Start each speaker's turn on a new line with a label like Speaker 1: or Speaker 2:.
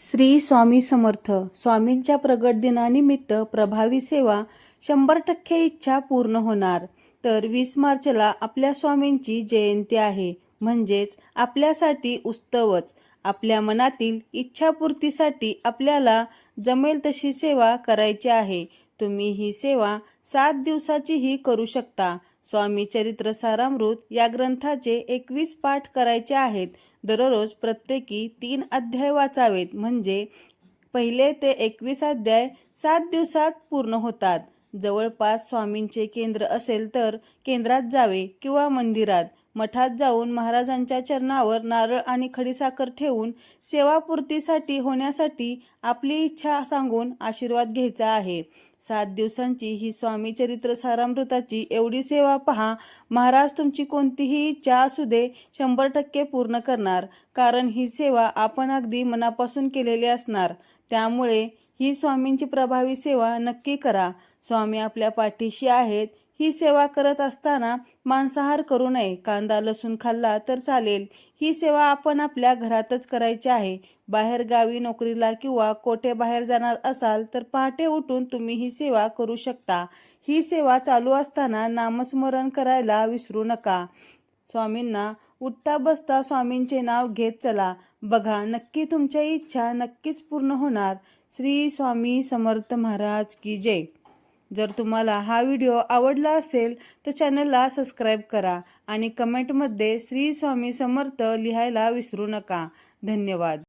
Speaker 1: श्री स्वामी समर्थ. स्वामींच्या प्रगट दिनानिमित्त प्रभावी सेवा 100% इच्छा पूर्ण होणार. तर 20 मार्चला आपल्या स्वामींची जयंती आहे. म्हणजेच आपल्यासाठी उत्सवच. आपल्या मनातील इच्छापूर्तीसाठी आपल्याला जमेल तशी सेवा करायची आहे. तुम्ही ही सेवा 7 दिवसाचीही करू शकता. स्वामी चरित्र सारामृत या ग्रंथाचे 21 पाठ करायचे आहेत. दररोज प्रत्येकी 3 अध्याय वाचावेत. म्हणजे पहिले ते 21 अध्याय 7 दिवसात पूर्ण होतात. जवळपास स्वामींचे केंद्र असेल तर केंद्रात जावे किंवा मंदिरात, मठात जाऊन महाराजांच्या चरणावर नारळ आणि खडीसाखर ठेवून सेवापूर्तीसाठी होण्यासाठी आपली इच्छा सांगून आशीर्वाद घ्यायचा आहे. 7 दिवसांची ही स्वामी चरित्र सारामृताची एवढी सेवा पहा. महाराज तुमची कोणतीही इच्छा असू दे 100% पूर्ण करणार. कारण ही सेवा आपण अगदी मनापासून केलेली असणार. त्यामुळे ही स्वामींची प्रभावी सेवा नक्की करा. स्वामी आपल्या पाठीशी आहेत. ही सेवा करत असताना मांसाहार करू नये. कांदा लसूण खाल्ला तर चालेल. ही सेवा आपण आपल्या घरातच करायची आहे. बाहेर गावी नोकरीला किंवा कोठे बाहेर जाणार असाल तर पहाटे उठून तुम्ही ही सेवा करू शकता. ही सेवा चालू असताना नामस्मरण करायला विसरू नका. स्वामींना उठता बसता स्वामींचे नाव घेत चला. बघा नक्की तुमच्या इच्छा नक्कीच पूर्ण होणार. श्री स्वामी समर्थ महाराज की जय. जर तुम्हाला हा व्हिडिओ आवडला असेल तर चॅनलला सबस्क्राईब करा आणि कमेंटमध्ये श्री स्वामी समर्थ लिहायला विसरू नका. धन्यवाद.